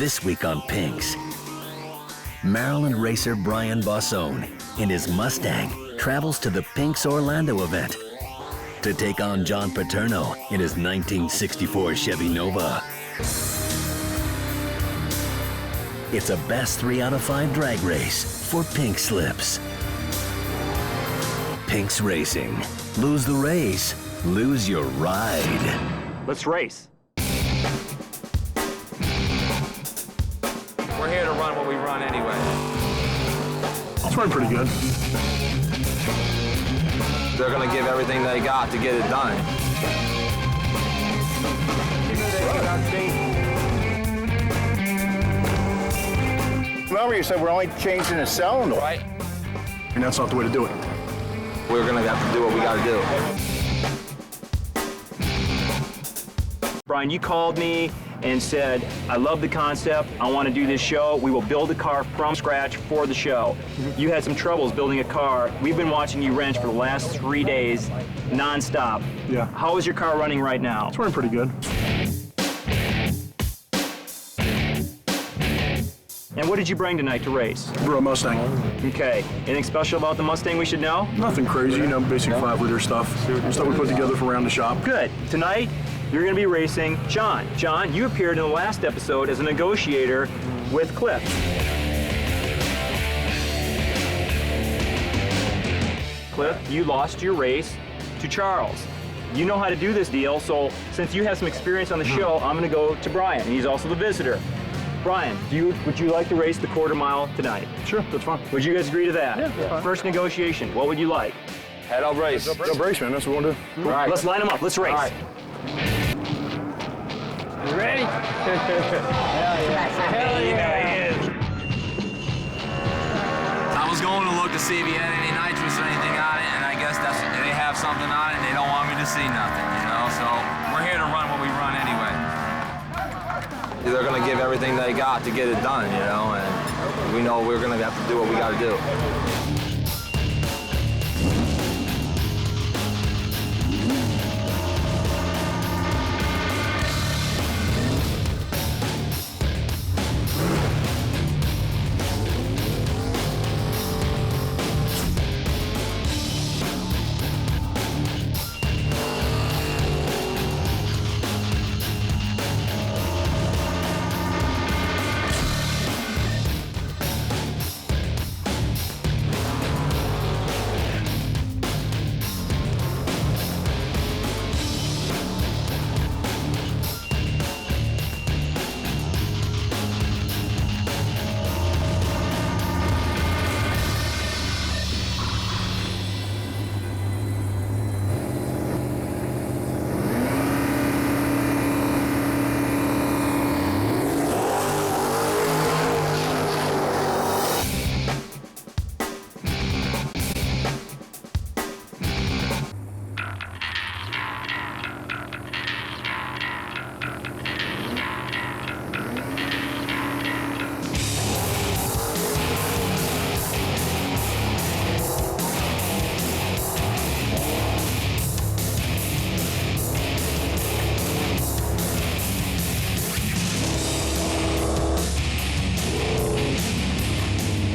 This week on Pinks, Maryland racer Brian Bossone in his Mustang travels to the Pinks Orlando event to take on John Paterno in his 1964 Chevy Nova. It's a best 3 out of 5 drag race for pink slips. Pinks Racing. Lose the race, lose your ride. Let's race. We're here to run what we run anyway. It's running pretty good. They're going to give everything they got to get it done. Remember, you said we're only changing the cylinder. Right? And that's not the way to do it. We're going to have to do what we got to do. Brian, you called me and said, I love the concept, I want to do this show, we will build a car from scratch for the show. You had some troubles building a car. We've been watching you wrench for the last 3 days, non-stop. Yeah. How is your car running right now? It's running pretty good. And what did you bring tonight to race? We're a Mustang. Okay, anything special about the Mustang we should know? Nothing crazy, you know, basic 5-liter stuff. Stuff we put together for around the shop. Good. Tonight, you're going to be racing John. John, you appeared in the last episode as a negotiator with Cliff. Cliff, you lost your race to Charles. You know how to do this deal, so since you have some experience on the show, I'm going to go to Brian, and he's also the visitor. Brian, would you like to race the quarter mile tonight? Sure, that's fine. Would you guys agree to that? Yeah. First negotiation, what would you like? Head up race. Head up race, man. That's what we want to do. All right. Let's line them up. Let's race. All right. You ready? Hell yeah. I was going to look to see if he had any nitrous or anything on it, and I guess they have something on it and they don't want me to see nothing, you know? So we're here to run what we run anyway. They're going to give everything they got to get it done, you know, and we know we're going to have to do what we got to do.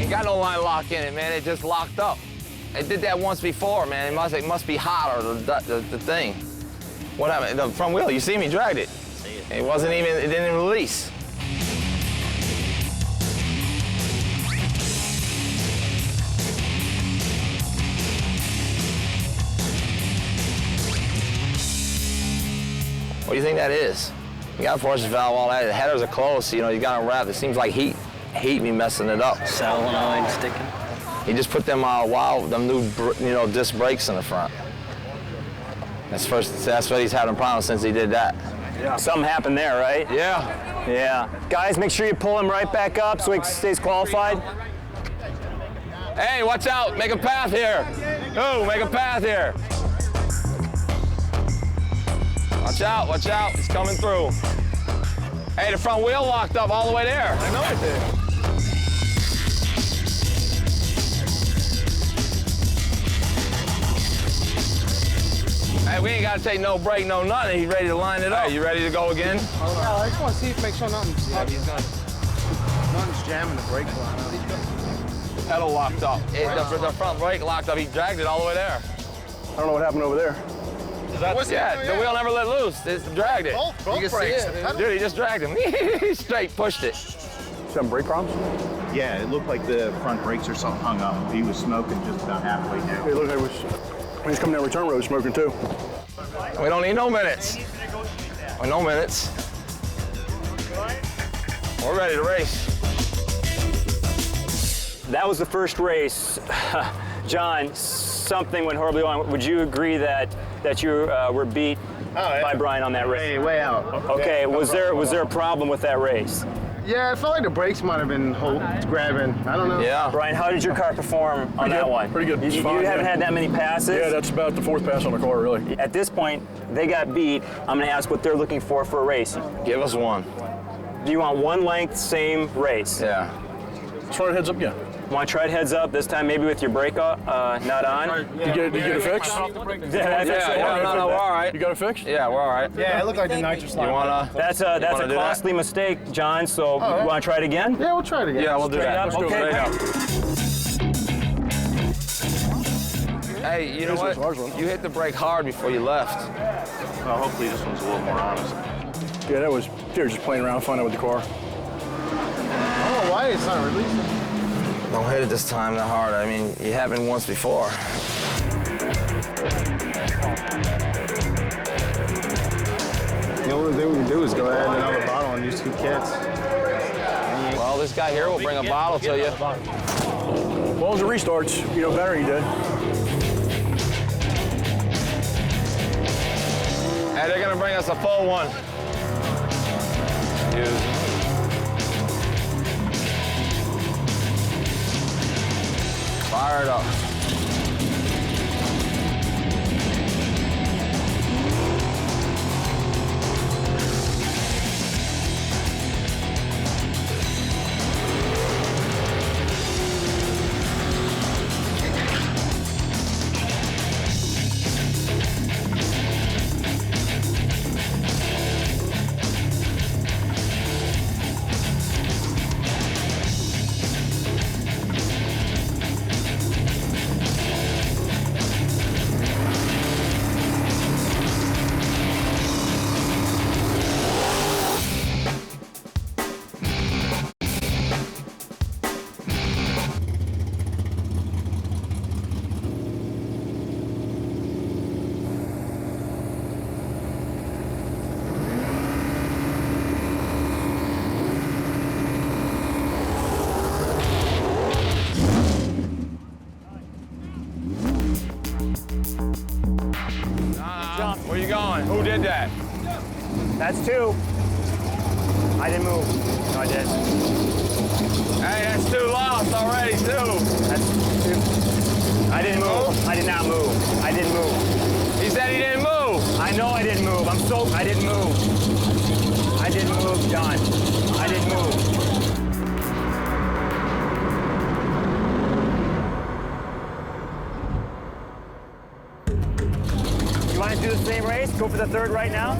Got no line lock in it, man. It just locked up. It did that once before, man. It must be hot or the thing. What happened? The front wheel. You see me dragged it. It wasn't even. It didn't even release. What do you think that is? You got a force valve, all that. The headers are closed, so, you know, you got them wrapped. It seems like heat me messing it up. Solenoid sticking. He just put them them new, you know, disc brakes in the front. That's what he's having problems since he did that. Yeah. Something happened there, right? Yeah. Yeah. Guys, make sure you pull him right back up so he stays qualified. Hey, watch out! Make a path here. Oh, make a path here. Watch out! Watch out! It's coming through. Hey, the front wheel locked up all the way there. I know it did. Hey, we ain't got to take no break, no nothing. He's ready to line it up. Hey, you ready to go again? I just want to see if make sure nothing. Nothing's jamming the brake line. Pedal locked up. The front brake locked up. He dragged it all the way there. I don't know what happened over there. The wheel never let loose. It dragged it. Both you can brakes. see it. Dude, he just dragged him. He straight pushed it. Some brake problems? Yeah, it looked like the front brakes or something hung up. He was smoking just about halfway down. It looked like when he's coming down return road smoking too. We don't need no minutes. No minutes. We're ready to race. That was the first race. John, something went horribly wrong. Would you agree that you were beat by Brian on that race? Way out. Okay, was there a problem with that race? Yeah, I felt like the brakes might have been grabbing. I don't know. Yeah. Brian, how did your car perform on that one? Pretty good. You Fine, haven't had that many passes? Yeah, that's about the 4th pass on the car, really. At this point, they got beat. I'm going to ask what they're looking for a race. Give us one. Do you want one length, same race? Yeah. Let's try it heads up again. Want to try it heads up, this time maybe with your brake not on? Did you get it fixed? No, we're all right. You got it fixed? Yeah, we're all right. Yeah, it looked like the nitrous line. You wanna? That's a costly mistake, John, so you want to try it again? Yeah, we'll try it again. Yeah, we'll do that. Straight up? Okay. Straight up. Hey, you know This was ours, what? wasn't it? You hit the brake hard before you left. Well, hopefully this one's a little more honest. Yeah, they were just playing around, finding out with the car. I don't know why it's not releasing. Don't hit it this time that hard. I mean, it happened once before. The only thing we can do is go ahead and another bottle and use 2 kits. Well, this guy here will bring a bottle to you. As long as it restarts, better he did. Hey, they're gonna bring us a full one. Dude. Fire it up. Where you going? Who did that? That's 2. I didn't move. No, I didn't. Hey, that's 2 lost already, too. That's 2. I didn't move. I did not move. I didn't move. He said he didn't move. I know I didn't move. I didn't move. I didn't move, John. I didn't move. You want to do the same race? Go for the 3rd right now?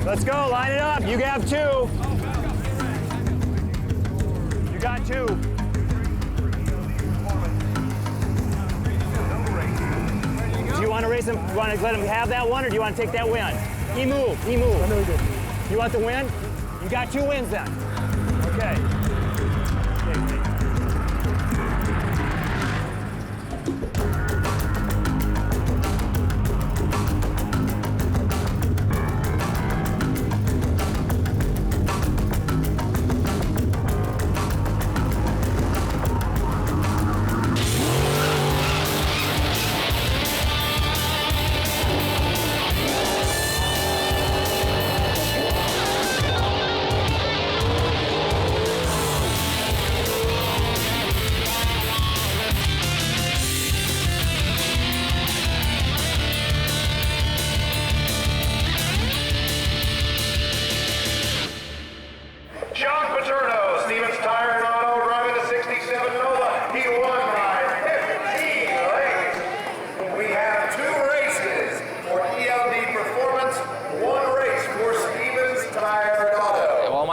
Let's go, line it up. You have 2. You got 2. Do you want to race him? You want to let him have that one, or do you want to take that win? He moved. He moved. You want the win? You got 2 wins then. Okay.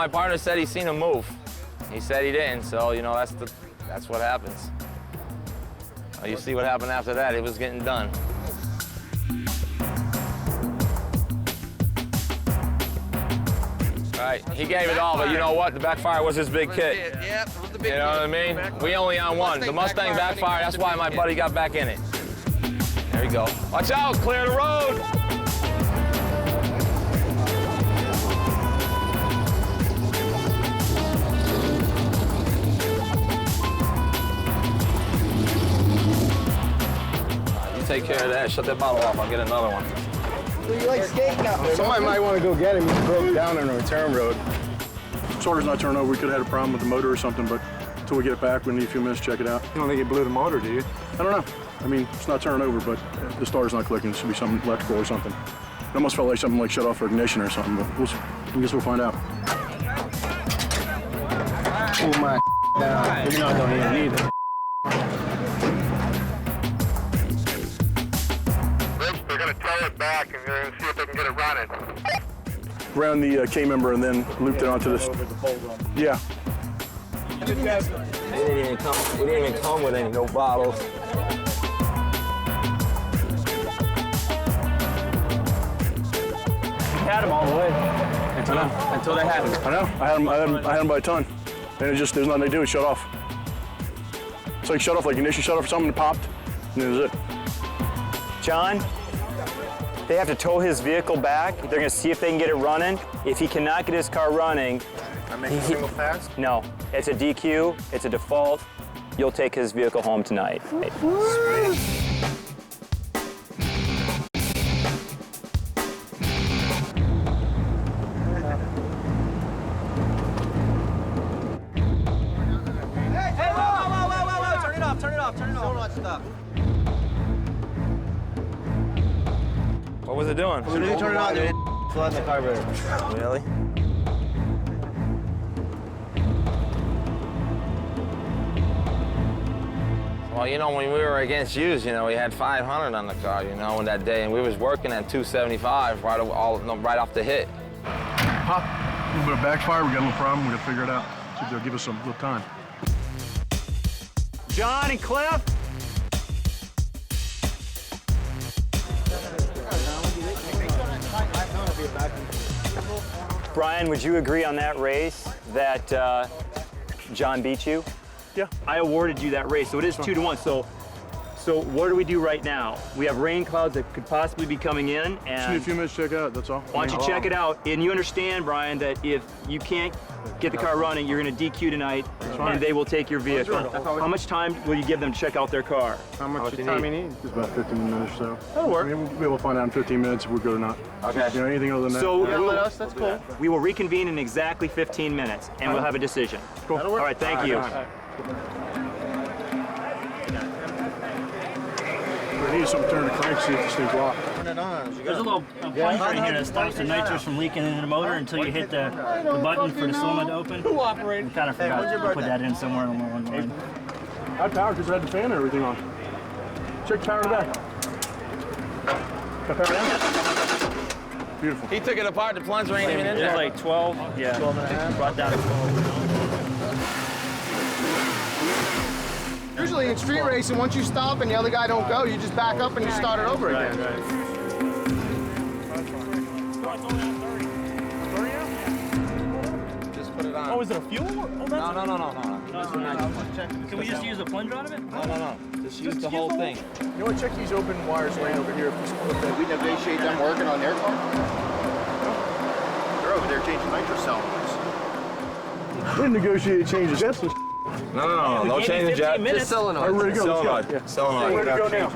my partner said he seen him move. He said he didn't, so you know that's what happens. You see what happened after that? It was getting done. All right, he gave it all, but you know what? The backfire was his big kit. Yeah, it was the big You know what I mean? We only on one. The Mustang backfired. That's why my buddy got back in it. There you go. Watch out! Clear the road. Take care of that. Shut that bottle off. I'll get another one. You like skating out there? Somebody might want to go get him. He broke down on a return road. Sorter's not turned over. We could have had a problem with the motor or something, but until we get it back, we need a few minutes to check it out. You don't think it blew the motor, do you? I don't know. I mean, it's not turning over, but the starter's not clicking. It should be something electrical or something. It almost felt like something like shut off for ignition or something, but I guess we'll find out. Pull my down. Maybe not don't even need it. They're going to tow it back and they're going to see if they can get it running. Ran the K-member and then looped it onto this. Yeah. We didn't even come with any no bottles. Had him all the way until they had him. I know. I had him by a ton. And there's nothing they do. It shut off. It's like shut off, like ignition shut off or something, it popped, and that was it. John, they have to tow his vehicle back. They're going to see if they can get it running. If he cannot get his car running, I make a single pass? no, it's a DQ, it's a default. You'll take his vehicle home tonight. What was it doing? As soon as you turn it on, they're flooding the carburetor. Really? Well, you know, when we were against used, you know, we had 500 on the car, you know, in that day, and we was working at 275 right off the hit. Pop, a little bit of backfire. We got a little problem. We got to figure it out. See if they'll give us some little time. John and Cliff? Brian, would you agree on that race that John beat you? Yeah. I awarded you that race, so it is 2-1. So what do we do right now? We have rain clouds that could possibly be coming in, Just need a and few minutes to check it out, that's all. why don't you check it out? And you understand, Brian, that if you can't get the car running, you're going to DQ tonight, and they will take your vehicle. How much time will you give them to check out their car? How much time you need? It's about 15 minutes or so. That'll work. I mean, we'll be able to find out in 15 minutes if we're good or not. Okay. You know, anything other than that. So That's cool. we will reconvene in exactly 15 minutes, and we'll have a decision. Cool. All right, thank you. We need something to turn the crank, see if this thing's locked. Turn it on. There's a little plunger in here that stops the nitrous from leaking into the motor until you hit the button for the cylinder to open. Who operated? We kind of forgot to put that in somewhere along the line. I had power because I had the fan and everything on. Check power in the back. Got power down? Beautiful. He took it apart, the plunger ain't even in It's there. like 12, yeah. 12 and a half. Brought down to 12. Usually in street racing, once you stop and the other guy don't go, you just back up and you start it over again. Just put it on. Oh, is it a fuel? Oh, that's No. Can we just use the plunger out of it? No. Just use the whole thing. You know what? Check these open wires laying over here. We negotiate them working on their car? They're over there changing nitrous cylinders. We didn't negotiate changes. That's the No change the jet. Just solenoid. All right, ready to go. Solenoid. Let's Solenoid. go. Where to go now?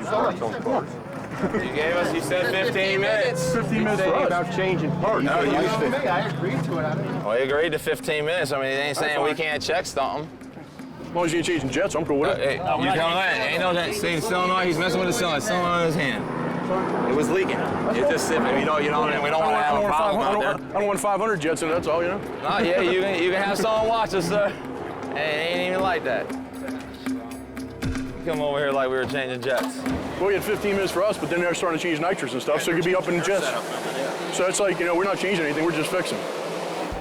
You said 15 minutes. 15 minutes for us. About changing parts. No, you used it. I agreed to it. I didn't. Well, you agreed to 15 minutes. I mean, it ain't saying we can't check something. As long as you ain't changing jets, I'm cool with it. Hey, you come in. Ain't no that. See the solenoid? He's messing with the solenoid. Solenoid in his hand. It was leaking. It's just sipping. We don't want to have a problem out there. I don't want 500 jets in it, that's all, you know? No, yeah, you can have someone watch us, sir. It ain't even like that. Come over here like we were changing jets. Well, we had 15 minutes for us, but then they're starting to change nitrous and stuff, so it could be up in the jets. So it's like, you know, we're not changing anything, we're just fixing.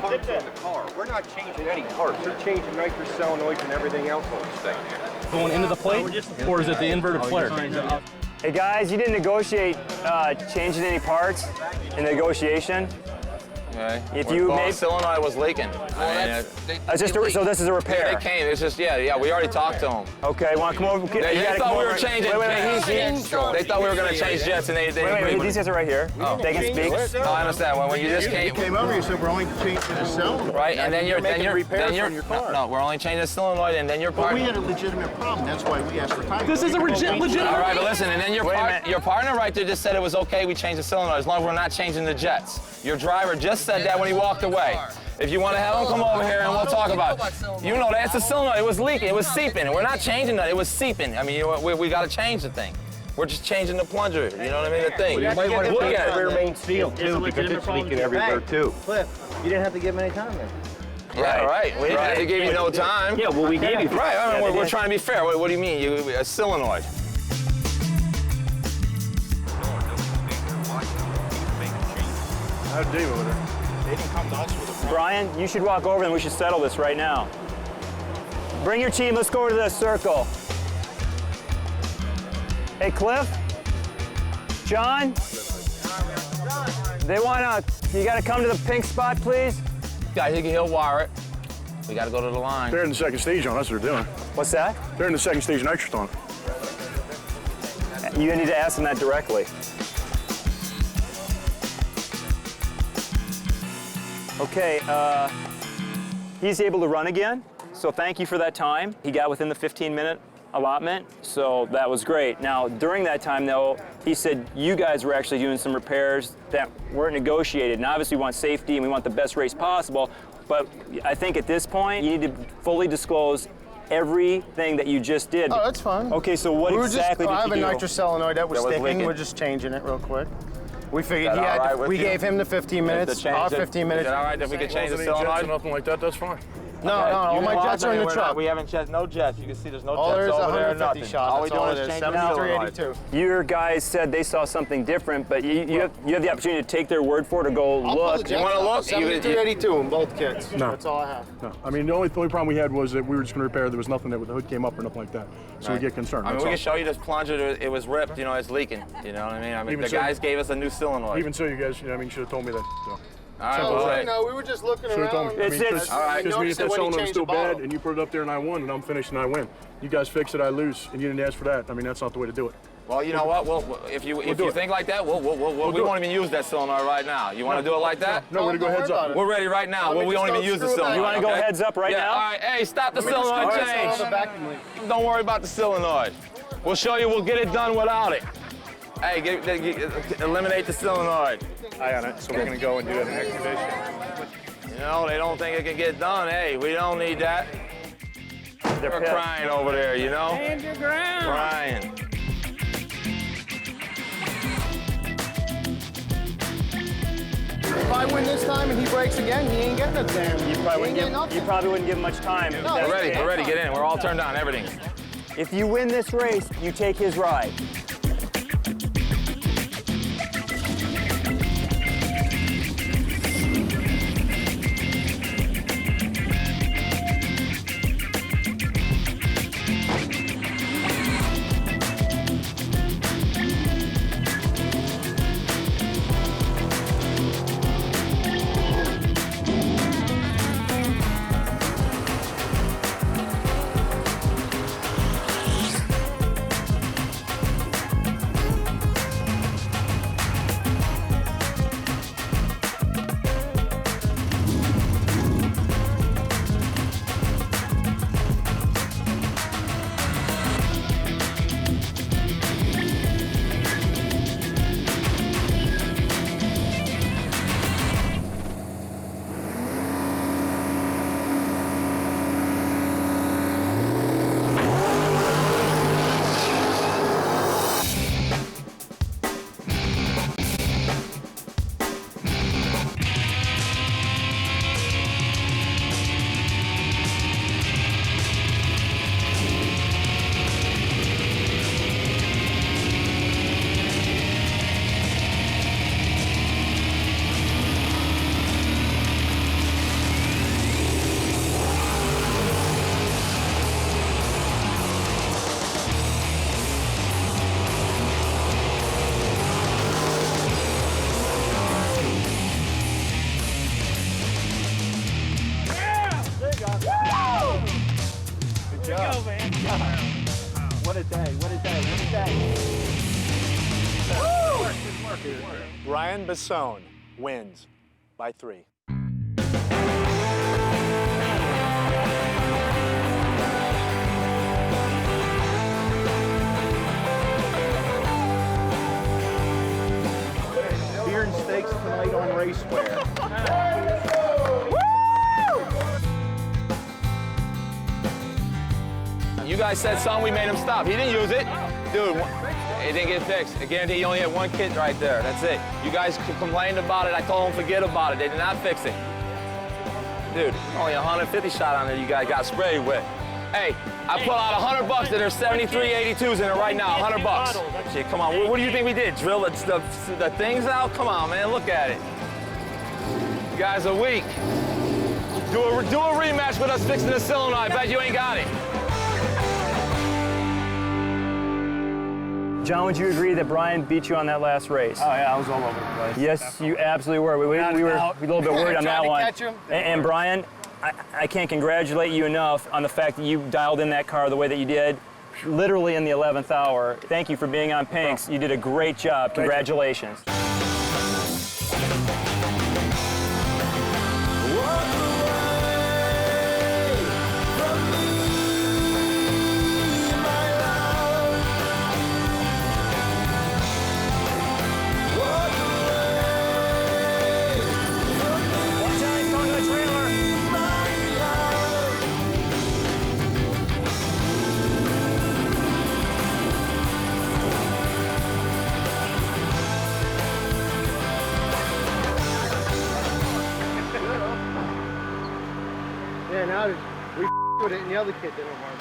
parts in the car. We're not changing any parts. They're changing nitrous solenoids and everything else on this thing. Going into the plate, or is it the inverted flare? Hey guys, you didn't negotiate changing any parts in the negotiation. Okay. If you made solenoid was leaking. so this is a repair. They came. It's just yeah. We already talked to them. Okay, want to come over? They thought we were changing. They thought we were going to change jets, and they wait, these guys are right here. Oh. They can speak. I understand. When you just came over, you said we're only changing the solenoid. Right, and then you're repairs on your car. No, we're only changing the solenoid, and then your But partner. we had a legitimate problem. That's why we asked for time. This is a legitimate. All right, but listen, and then your partner right there just said it was okay. We changed the solenoid as long as we're not changing the jets. Your driver just said that when he walked away. If you want to have him come over here and we'll talk about it. You know that's the solenoid. It was leaking. It was seeping. We're not changing that. It was seeping. I mean, we got to change the thing. We're just changing the plunger. You know what I mean? The thing. You might want to Look change at the rear it. main seal too, because it's leaking everywhere too. Cliff, you didn't have to give him any time then. Yeah, right. We gave you no time. Yeah, well, we gave you. Right. I mean, we're trying to be fair. What do you mean? A solenoid. I have Dave over there. They didn't come to us with a problem. Brian, you should walk over and we should settle this right now. Bring your team. Let's go to the circle. Hey, Cliff. John. They want to. You got to come to the pink spot, please. Guys, he'll wire it. We got to go to the line. They're in the second stage on. That's what they're doing. What's that? They're in the second stage nitrous on. You need to ask them that directly. Okay, he's able to run again, so thank you for that time. He got within the 15-minute allotment, so that was great. Now, during that time, though, he said you guys were actually doing some repairs that weren't negotiated, and obviously we want safety and we want the best race possible, but I think at this point, you need to fully disclose everything that you just did. Oh, that's fine. Okay, so what exactly did you do? I have a nitrous solenoid that was sticking. leaking. We're just changing it real quick. We figured Is that all right with we you? gave him the 15 minutes. Our 15 minutes. Is it all right if we could change the Wasn't any jets or solenoid? nothing like that. That's fine. No, all my jets are in the truck. We haven't checked no jets. You can see there's no All jets there is over there. 150 Nothing. shot. All we That's all doing it is is. changing the solenoid. 7382. Your guys said they saw something different, but you have the opportunity to take their word for it or go look. You want to look? 7382 in both kits. No. That's all I have. No. I mean, the only problem we had was that we were just going to repair. There was nothing that the hood came up or nothing like that. So we get concerned. I mean, That's we all. can show you this plunger. It was ripped. You know, it's leaking. You know what I mean? I mean, Even the so- guys gave us a new solenoid. Even so, you guys, you should have told me that. So. All right, So, well, hey. no, we were just looking Should have told around. me. It's- all right. Because me, if that when he solenoid was changed still the bad bottle. and you put it up there and I won and I'm finished and I win. You guys fix it, I lose, and you didn't ask for that. I mean, that's not the way to do it. Well, you know what? If you do it. think like that, we do won't it. even use that solenoid right now. You want to do it like that? No, we're going to go Don't heads worry up. about it. We're ready right now. Let me We just won't even go use the screw it solenoid. back. You wanna go okay? heads up right yeah, now? All right. Hey, stop the Let me just solenoid go change. the vacuum leak. Don't worry about the solenoid. We'll show you. We'll get it done without it. Hey, eliminate the solenoid. Eye on it, so we're going to go and do it in the exhibition. You know, they don't think it can get done. Hey, we don't need that. They're pissed. crying over there, you know? Stand your ground. Crying. If I win this time and he breaks again, he ain't getting a damn. You probably wouldn't give much time. No, We're ready. Get in. We're all turned on. Everything. If you win this race, you take his ride. go, man. What a day, what a day, what a day. Brian Bossone wins by 3. Beer and steaks tonight on Raceware. You guys said something, we made him stop. He didn't use it. Dude, it didn't get fixed. I guarantee he only had 1 kit right there. That's it. You guys complained about it. I told them forget about it. They did not fix it. Dude, only 150 shot on there you guys got sprayed with. Hey, I put out $100 that there's 73 82s in it right now. $100. Shit, come on. What do you think we did? Drill the things out? Come on, man. Look at it. You guys are weak. Do a rematch with us fixing the cylinder. I bet you ain't got it. John, would you agree that Brian beat you on that last race? Oh, yeah, I was all over the place. Yes, you absolutely were. We were a little bit worried on that one. Catch him. And Brian, I can't congratulate you enough on the fact that you dialed in that car the way that you did, literally in the 11th hour. Thank you for being on Pinks. You did a great job. Congratulations. Yeah, now we with it and the other kid didn't work.